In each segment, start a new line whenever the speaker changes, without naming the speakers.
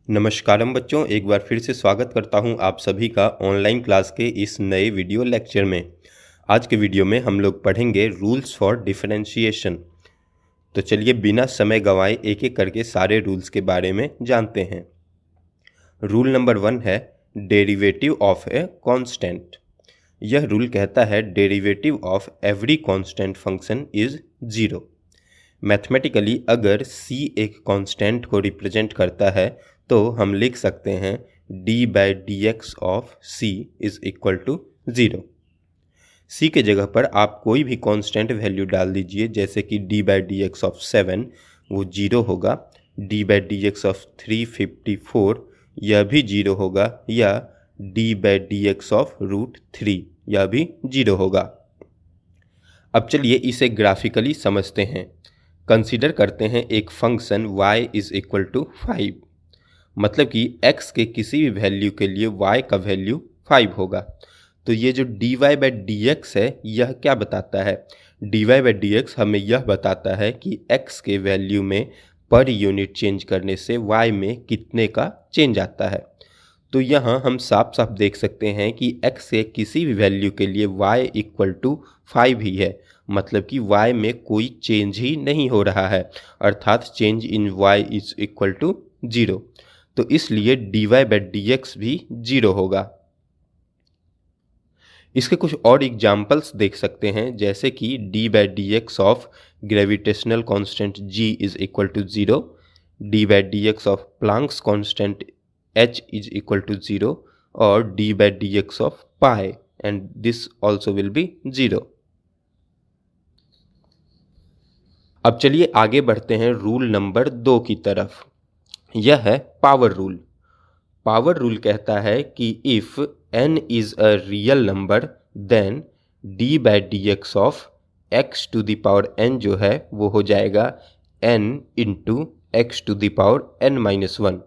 नमस्कारम बच्चों, एक बार फिर से स्वागत करता हूं आप सभी का ऑनलाइन क्लास के इस नए वीडियो लेक्चर में। आज के वीडियो में हम लोग पढ़ेंगे रूल्स फॉर डिफरेंशिएशन। तो चलिए बिना समय गंवाए एक एक करके सारे रूल्स के बारे में जानते हैं। रूल नंबर 1 है डेरिवेटिव ऑफ ए कांस्टेंट। यह रूल कहता है derivative of every constant function is 0। Mathematically अगर c एक कांस्टेंट को रिप्रेजेंट करता है तो हम लिख सकते हैं d/dx of c is equal to 0। c के जगह पर आप कोई भी कांस्टेंट वैल्यू डाल दीजिए, जैसे कि d/dx ऑफ 7 वो 0 होगा, d/dx ऑफ 354 यह भी 0 होगा, या d/dx ऑफ √3 यह भी 0 होगा। अब चलिए इसे ग्राफिकली समझते हैं। कंसीडर करते हैं एक function y is equal to 5, मतलब कि x के किसी भी वैल्यू के लिए y का वैल्यू 5 होगा। तो ये जो dy/dx है यह क्या बताता है? dy/dx हमें यह बताता है कि x के वैल्यू में पर यूनिट चेंज करने से y में कितने का चेंज आता है। तो यहाँ हम साफ साफ देख सकते हैं कि x के किसी भी वैल्यू के लिए y इक्वल टू 5 ही है, मतलब कि y में कोई चेंज ही नहीं हो रहा है, अर्थात change in y is equal to 0। तो इसलिए dy/dx भी 0 होगा। इसके कुछ और एग्जाम्पल्स देख सकते हैं, जैसे कि d/dx of gravitational constant g is equal to 0, d/dx of Planck's constant h is equal to 0 और d/dx of pi, and this also will be 0। अब चलिए आगे बढ़ते हैं रूल नंबर 2 की तरफ। यह है पावर रूल। पावर रूल कहता है कि if n is a real number then d/dx of x to the power n जो है वो हो जाएगा n into x to the power n-1।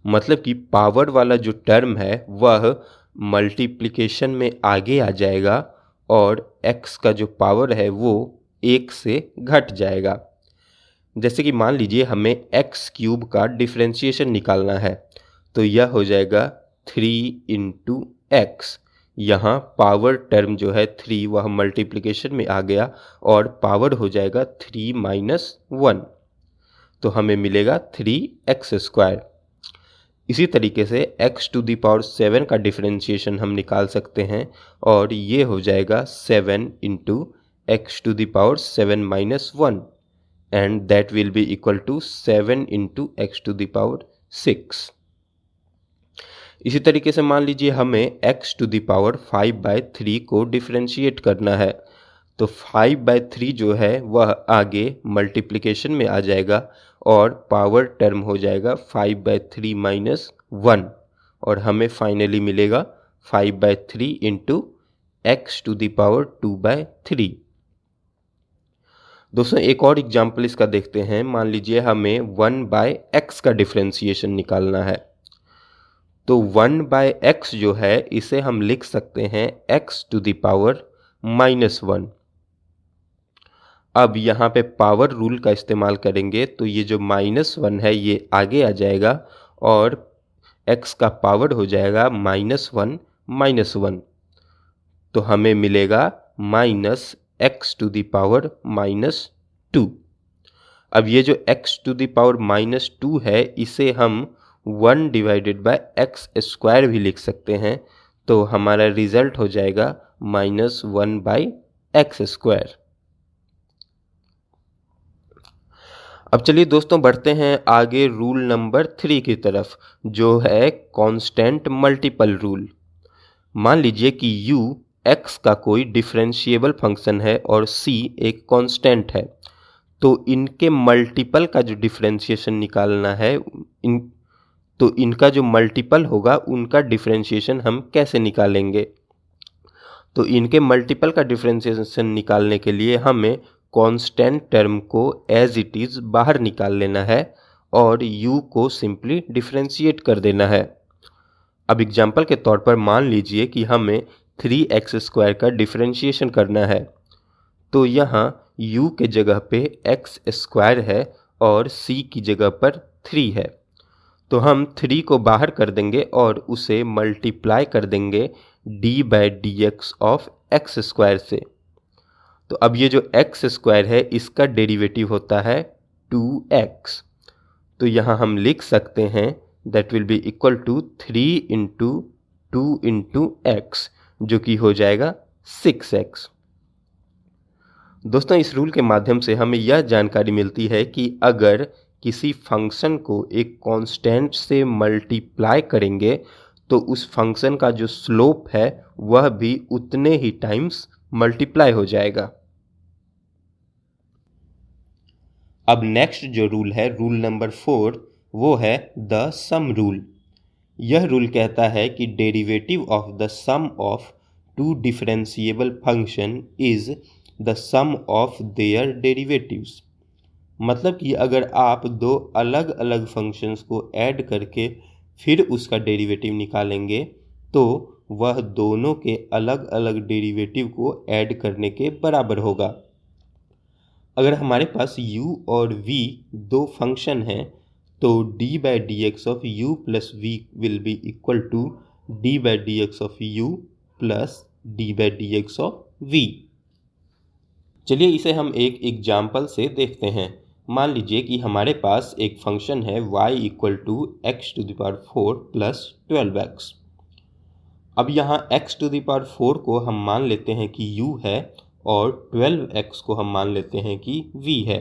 मतलब कि पावर वाला जो टर्म है वह मल्टीप्लिकेशन में आगे आ जाएगा और x का जो पावर है वो 1 से घट जाएगा। जैसे कि मान लीजिए हमें x³ का डिफरेंशिएशन निकालना है, तो यह हो जाएगा 3 इंटू एक्स। यहाँ पावर टर्म जो है 3 वह मल्टीप्लिकेशन में आ गया और पावर हो जाएगा 3-1, तो हमें मिलेगा 3x²। इसी तरीके से x टू द पावर 7 का डिफरेंशिएशन हम निकाल सकते हैं और ये हो जाएगा 7 into x to the power 7-1, and that will be equal to 7 into x to the power 6। इसी तरीके से मान लीजिए हमें x to the power 5/3 को डिफरेंशिएट करना है, तो 5/3 जो है वह आगे मल्टीप्लिकेशन में आ जाएगा और पावर टर्म हो जाएगा 5/3-1 और हमें फाइनली मिलेगा 5/3 into x to the power 2/3। दोस्तों एक और एग्जाम्पल इसका देखते हैं। मान लीजिए हमें 1/x का डिफरेंशिएशन निकालना है, तो 1/x जो है इसे हम लिख सकते हैं x टू द पावर -1। अब यहाँ पे पावर रूल का इस्तेमाल करेंगे तो ये जो -1 है ये आगे आ जाएगा और x का पावर हो जाएगा -1, तो हमें मिलेगा -x टू द पावर -2। अब ये जो x टू द पावर -2 है इसे हम 1/x² भी लिख सकते हैं, तो हमारा रिजल्ट हो जाएगा -1/x²। अब चलिए दोस्तों बढ़ते हैं आगे रूल नंबर 3 की तरफ, जो है कांस्टेंट मल्टीपल रूल। मान लीजिए कि u x का कोई डिफरेंशिएबल फंक्शन है और c एक कांस्टेंट है, तो इनके मल्टीपल का जो डिफरेंशिएशन निकालना है तो इनका जो मल्टीपल होगा उनका डिफरेंशिएशन हम कैसे निकालेंगे? तो इनके मल्टीपल का डिफरेंशिएशन निकालने के लिए हमें कांस्टेंट टर्म को एज इट इज़ बाहर निकाल लेना है और u को सिंपली डिफरेंशिएट कर देना है। अब एग्जाम्पल के तौर पर मान लीजिए कि हमें 3x² का डिफरेंशिएशन करना है, तो यहाँ u के जगह पे x² है और c की जगह पर 3 है, तो हम 3 को बाहर कर देंगे और उसे मल्टीप्लाई कर देंगे d/dx ऑफ एक्स स्क्वायर से। तो अब ये जो एक्स स्क्वायर है इसका डेरिवेटिव होता है 2x। तो यहाँ हम लिख सकते हैं that will be equal to 3 into 2 into X, जो कि हो जाएगा 6x। दोस्तों, इस रूल के माध्यम से हमें यह जानकारी मिलती है कि अगर किसी फंक्शन को एक कांस्टेंट से मल्टीप्लाई करेंगे तो उस फंक्शन का जो स्लोप है वह भी उतने ही टाइम्स मल्टीप्लाई हो जाएगा। अब नेक्स्ट जो रूल है, रूल नंबर 4, वो है द सम रूल। यह रूल कहता है कि derivative of the sum of two differentiable function is the sum of their derivatives. मतलब कि अगर आप दो अलग अलग फंक्शंस को ऐड करके फिर उसका डेरिवेटिव निकालेंगे तो वह दोनों के अलग अलग डेरिवेटिव को ऐड करने के बराबर होगा। अगर हमारे पास u और v दो फंक्शन हैं तो d/dx of u plus v will be equal to d/dx of u plus d/dx of v। चलिए इसे हम एक एग्जाम्पल से देखते हैं। मान लीजिए कि हमारे पास एक फंक्शन है y equal to x⁴ plus 12x। अब यहाँ x⁴ को हम मान लेते हैं कि u है और 12x को हम मान लेते हैं कि v है।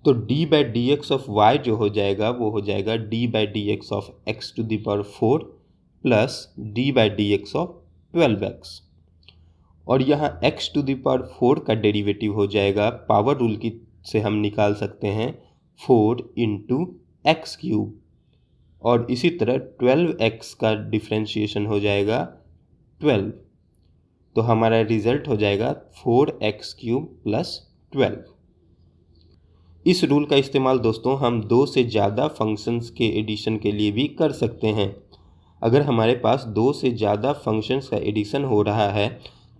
तो d/dx ऑफ y जो हो जाएगा वो हो जाएगा d/dx of x⁴ plus d/dx of 12x। और यहाँ x⁴ का डेरिवेटिव हो जाएगा, पावर रूल की से हम निकाल सकते हैं 4 इंटू x³ और इसी तरह 12x का डिफ्रेंशिएशन हो जाएगा 12। तो हमारा रिजल्ट हो जाएगा 4x³ प्लस 12। इस रूल का इस्तेमाल दोस्तों हम दो से ज़्यादा फंक्शंस के एडिशन के लिए भी कर सकते हैं। अगर हमारे पास दो से ज़्यादा फंक्शंस का एडिशन हो रहा है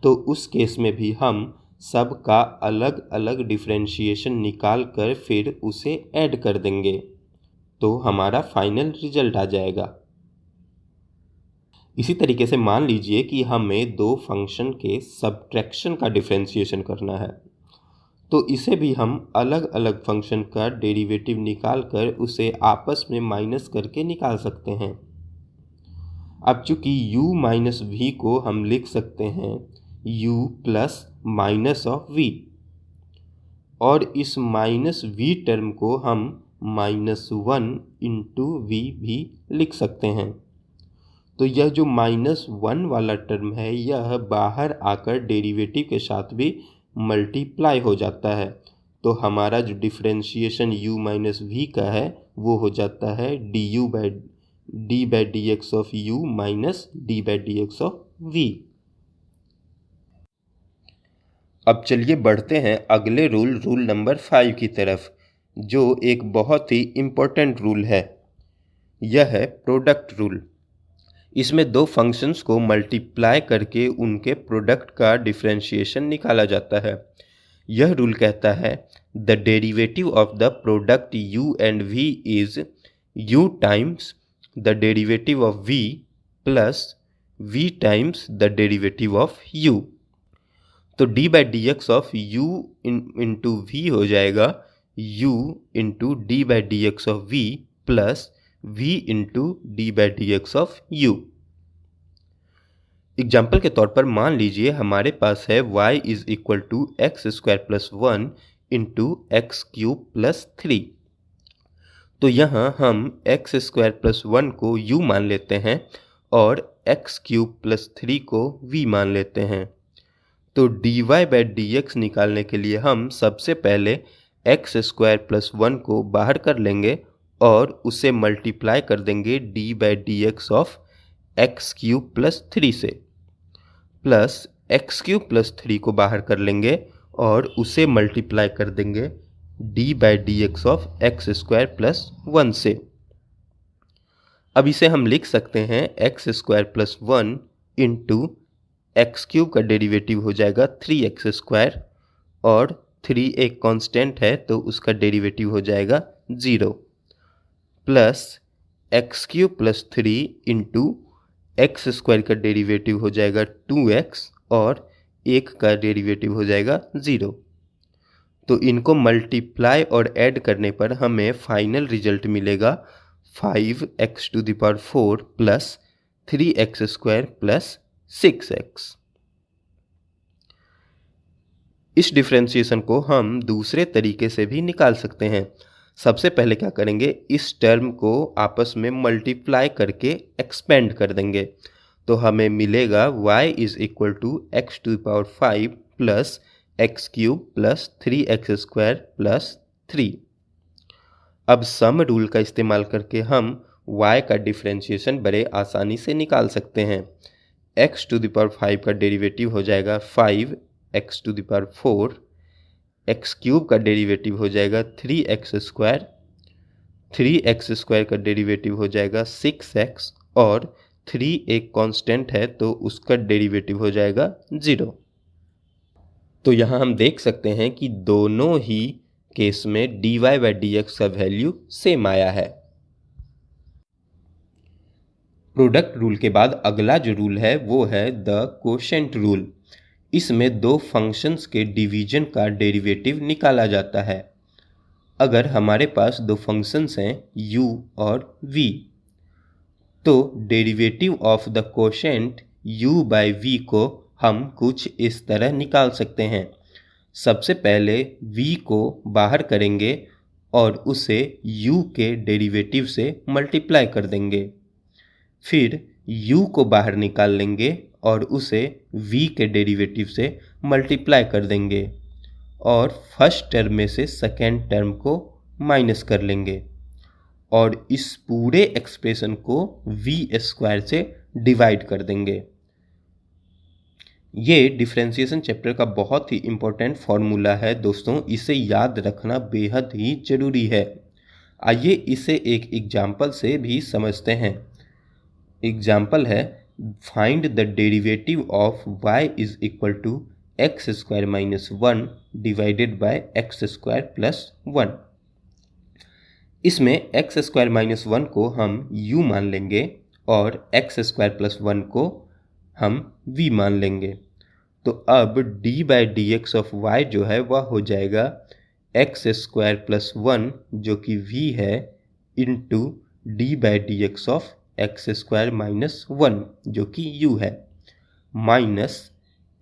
तो उस केस में भी हम सब का अलग अलग डिफरेंशिएशन निकाल कर फिर उसे ऐड कर देंगे तो हमारा फाइनल रिजल्ट आ जाएगा। इसी तरीके से मान लीजिए कि हमें दो फंक्शन के सब्ट्रैक्शन का डिफरेंशिएशन करना है तो इसे भी हम अलग अलग फंक्शन का डेरिवेटिव निकाल कर उसे आपस में माइनस करके निकाल सकते हैं। अब चूंकि u माइनस v को हम लिख सकते हैं u plus minus of v और इस माइनस v टर्म को हम -1 इंटू v भी लिख सकते हैं। तो यह जो -1 वाला टर्म है यह बाहर आकर डेरिवेटिव के साथ भी मल्टीप्लाई हो जाता है। तो हमारा जो डिफरेंशिएशन u माइनस v का है वो हो जाता है d/dx of u minus d/dx of v। अब चलिए बढ़ते हैं अगले रूल नंबर 5 की तरफ, जो एक बहुत ही इम्पोर्टेंट रूल है। यह है प्रोडक्ट रूल। इसमें दो फंक्शंस को मल्टीप्लाई करके उनके प्रोडक्ट का डिफरेंशिएशन निकाला जाता है। यह रूल कहता है the derivative of the product u and v is u times the derivative of v plus v times the derivative of u। तो d/dx of u into v हो जाएगा u into d/dx of v plus v into d/dx of u। Example के तौर पर मान लीजिए हमारे पास है y is equal to x² plus 1 into x³ plus 3। तो यहाँ हम x² प्लस 1 को u मान लेते हैं और x³ प्लस 3 को v मान लेते हैं। तो dy/dx निकालने के लिए हम सबसे पहले x² प्लस 1 को बाहर कर लेंगे और उसे मल्टीप्लाई कर देंगे d/dx ऑफ x³ प्लस 3 से, प्लस x³ प्लस 3 को बाहर कर लेंगे और उसे मल्टीप्लाई कर देंगे d/dx ऑफ x² प्लस 1 से। अब इसे हम लिख सकते हैं x² प्लस 1 इंटू x³ का डेरिवेटिव हो जाएगा 3x² और 3 एक कांस्टेंट है तो उसका डेरिवेटिव हो जाएगा 0, plus X cube plus 3 into x square का डेरिवेटिव हो जाएगा 2x और 1 का डेरिवेटिव हो जाएगा 0। तो इनको मल्टीप्लाई और ऐड करने पर हमें फाइनल रिजल्ट मिलेगा 5x⁴ plus 3x² plus 6x। इस डिफरेंशिएशन को हम दूसरे तरीके से भी निकाल सकते हैं। सबसे पहले क्या करेंगे, इस टर्म को आपस में मल्टीप्लाई करके एक्सपेंड कर देंगे। तो हमें मिलेगा y is equal to x⁵ plus X cube plus 3x² plus 3। अब सम रूल का इस्तेमाल करके हम y का डिफरेंशिएशन बड़े आसानी से निकाल सकते हैं। x⁵ का डेरिवेटिव हो जाएगा 5x⁴, एक्स क्यूब का डेरिवेटिव हो जाएगा 3x², 3x² का डेरिवेटिव हो जाएगा 6x और 3 एक कांस्टेंट है तो उसका डेरिवेटिव हो जाएगा 0। तो यहाँ हम देख सकते हैं कि दोनों ही केस में dy/dx का वैल्यू सेम आया है। प्रोडक्ट रूल के बाद अगला जो रूल है वो है द कोशेंट रूल। इसमें दो फंक्शंस के डिवीजन का डेरिवेटिव निकाला जाता है। अगर हमारे पास दो फंक्शंस हैं u और v, तो derivative of the quotient u/v को हम कुछ इस तरह निकाल सकते हैं। सबसे पहले v को बाहर करेंगे और उसे u के डेरिवेटिव से मल्टीप्लाई कर देंगे। फिर u को बाहर निकाल लेंगे और उसे v के डेरिवेटिव से मल्टीप्लाई कर देंगे और फर्स्ट टर्म में से सेकेंड टर्म को माइनस कर लेंगे और इस पूरे एक्सप्रेशन को v² से डिवाइड कर देंगे। ये डिफरेंशिएशन चैप्टर का बहुत ही इम्पोर्टेंट फॉर्मूला है दोस्तों, इसे याद रखना बेहद ही ज़रूरी है। आइए इसे एक एग्जाम्पल से भी समझते हैं। एग्जाम्पल है, find the derivative of y is equal to x² minus 1 divided by x² plus 1। इसमें x² माइनस 1 को हम u मान लेंगे और x² प्लस 1 को हम v मान लेंगे। तो अब d/dx ऑफ y जो है वह हो जाएगा x² प्लस 1 जो कि v है into d/dx of x² minus 1 जो कि u है minus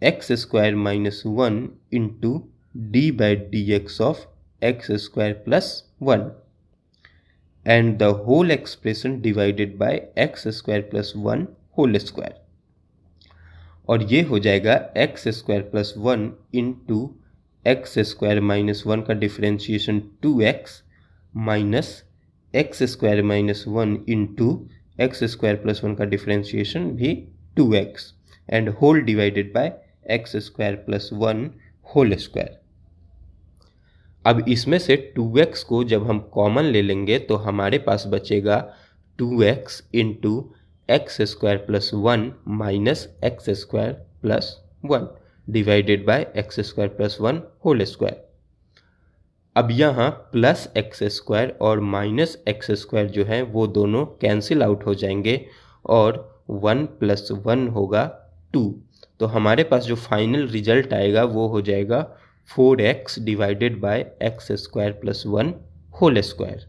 x² minus 1 into d/dx of x² plus 1 and the whole expression divided by x² plus 1 whole square. और ये हो जाएगा x² plus 1 into x² minus 1 का differentiation 2x minus x² minus 1 into x² plus 1 का differentiation भी 2x and whole divided by x² plus 1 whole square. अब इसमें से 2x को जब हम कॉमन ले लेंगे तो हमारे पास बचेगा 2x into x² plus 1 minus x² plus 1 divided by x² plus 1 whole square. अब यहाँ प्लस x² और माइनस x² जो है वो दोनों कैंसिल आउट हो जाएंगे और 1 प्लस 1 होगा 2। तो हमारे पास जो फाइनल रिजल्ट आएगा वो हो जाएगा 4x divided by x² plus 1 whole square.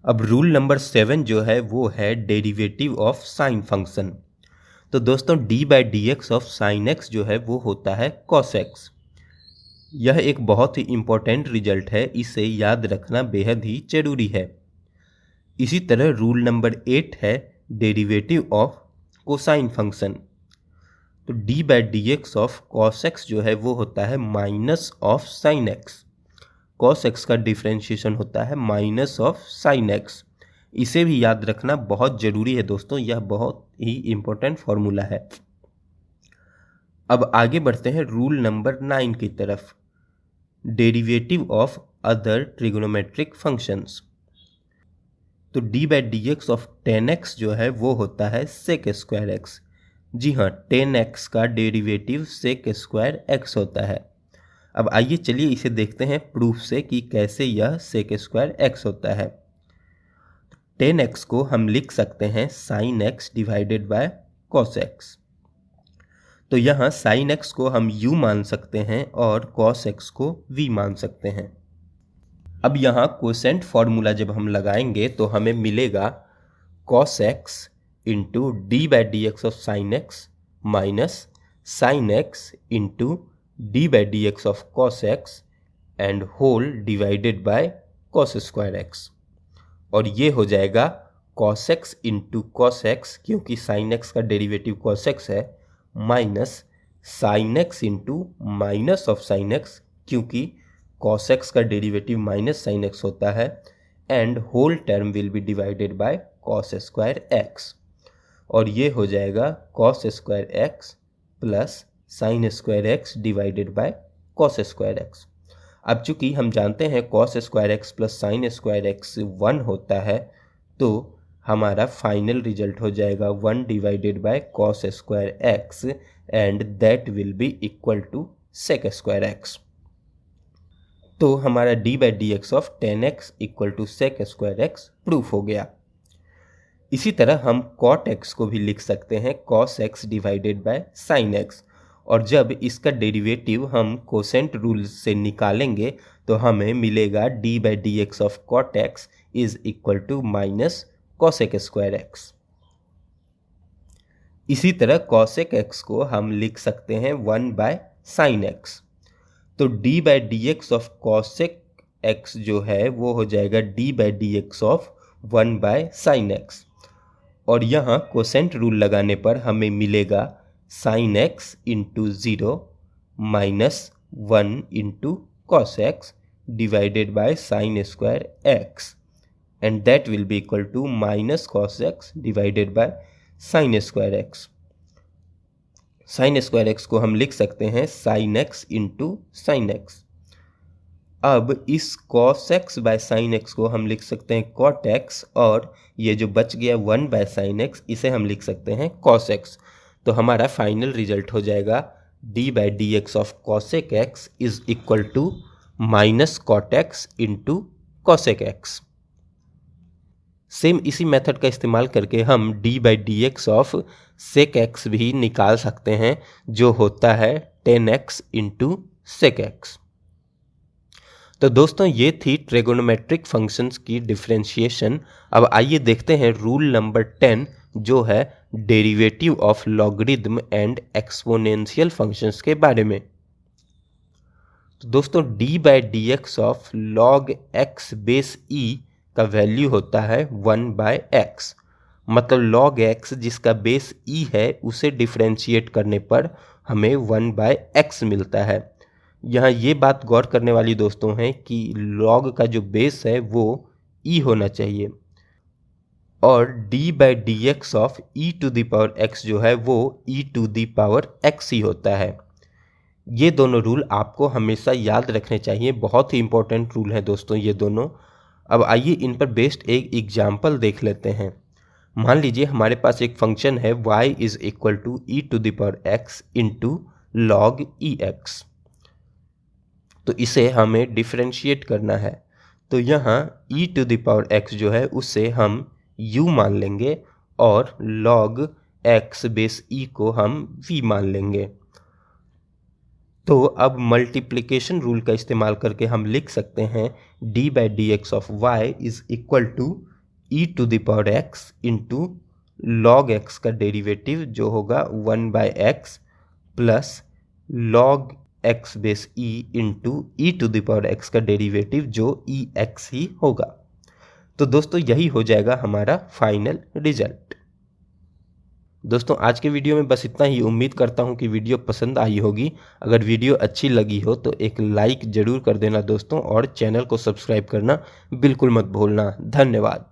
अब रूल नंबर 7 जो है वो है डेरिवेटिव ऑफ साइन फंक्शन। तो दोस्तों d/dx ऑफ साइन x जो है वो होता है cos x। यह एक बहुत ही इम्पोर्टेंट रिजल्ट है, इसे याद रखना बेहद ही जरूरी है। इसी तरह रूल नंबर 8 है डेरिवेटिव ऑफ कोसाइन फंक्शन। तो d/dx ऑफ cos x जो है वो होता है minus of sign x। cos x का डिफरेंशिएशन होता है माइनस ऑफ साइन x। इसे भी याद रखना बहुत ज़रूरी है दोस्तों, यह बहुत ही इम्पोर्टेंट फॉर्मूला है। अब आगे बढ़ते हैं रूल नंबर 9 की तरफ, derivative of other trigonometric functions. तो d/dx ऑफ 10x जो है वो होता है sec² x। जी हाँ, 10x का डेरिवेटिव sec² x होता है। अब आइए चलिए इसे देखते हैं प्रूफ से कि कैसे यह सेक स्क्वायर एक्स होता है। 10x को हम लिख सकते हैं sine x divided by cos x. तो यहाँ साइन एक्स को हम u मान सकते हैं और कॉस एक्स को v मान सकते हैं। अब यहाँ कोसेंट फॉर्मूला जब हम लगाएंगे तो हमें मिलेगा cos x into d by D x of sine x minus sine x into d by D x of cos x and whole divided by cos square x. और ये हो जाएगा cos x into cos x, क्योंकि sine x का derivative cos x है, minus sine x into minus of sine x, क्योंकि cos x का derivative minus sine x होता है, and whole term will be divided by cos square x. और ये हो जाएगा cos square x plus sign square x divided by cos square x. अब चूंकि हम जानते हैं cos square x plus sign square x 1 होता है, तो हमारा फाइनल रिजल्ट हो जाएगा 1 divided by cos square x and that will be equal to sec square x. तो हमारा d by D x of 10x equal to sec square x proof हो गया। इसी तरह हम कॉट एक्स को भी लिख सकते हैं cos x divided by sine x, और जब इसका डेरिवेटिव हम कोसेंट रूल से निकालेंगे तो हमें मिलेगा d by D x of cot x is equal to minus cosec square x. इसी तरह कॉसेक एक्स को हम लिख सकते हैं 1 बाय साइन एक्स। तो d by D x of cosec x जो है वो हो जाएगा d by D x of 1 by sine x, और यहाँ कोसेंट रूल लगाने पर हमें मिलेगा sine x into 0 minus 1 into cos x divided by sine square x, and that will be equal to minus cos x divided by sine square x. Sine square x को हम लिख सकते हैं sign x into sine x. अब इस cos x bye sine x को हम लिख सकते हैं कॉट एक्स, और ये जो बच गया 1 बाय साइन एक्स इसे हम लिख सकते हैं कॉस एक्स। तो हमारा फाइनल रिजल्ट हो जाएगा d by D x of cosec x is equal to minus cot x into cosec x. Same इसी मेथड का इस्तेमाल करके हम d by D x of sec x भी निकाल सकते हैं, जो होता है 10x इंटू सेक एक्स। तो दोस्तों ये थी ट्रिगोनोमेट्रिक फंक्शंस की डिफरेंशिएशन। अब आइए देखते हैं रूल नंबर 10 जो है derivative of logarithm and exponential functions के बारे में। तो दोस्तों D by D x of log x base E का वैल्यू होता है 1 बाय एक्स, मतलब लॉग एक्स जिसका बेस ई है उसे डिफरेंशिएट करने पर हमें 1 बाय एक्स मिलता है। यहाँ ये बात गौर करने वाली दोस्तों है कि लॉग का जो बेस है वो ई होना चाहिए, और d by D x of e to the power x जो है वो e to the power x ही होता है। ये दोनों रूल आपको हमेशा याद रखने चाहिए, बहुत ही इंपॉर्टेंट रूल है दोस्तों ये दोनों। अब आइए इन पर बेस्ड एक एग्जाम्पल देख लेते हैं। मान लीजिए हमारे पास एक फंक्शन है y is equal to e to the power x into log e x. तो इसे हमें डिफरेंशिएट करना है, तो यहाँ e to the power x जो है उसे हम u मान लेंगे और log x बेस e को हम v मान लेंगे। तो अब मल्टीप्लिकेशन रूल का इस्तेमाल करके हम लिख सकते हैं d by D x of y is equal to e to the power x into log x का डेरिवेटिव जो होगा 1 by x plus log x base e into e to the power x का derivative जो e x ही होगा। तो दोस्तों यही हो जाएगा हमारा फाइनल रिजल्ट। दोस्तों आज के वीडियो में बस इतना ही। उम्मीद करता हूँ कि वीडियो पसंद आई होगी। अगर वीडियो अच्छी लगी हो तो एक लाइक ज़रूर कर देना दोस्तों, और चैनल को सब्सक्राइब करना बिल्कुल मत भूलना। धन्यवाद।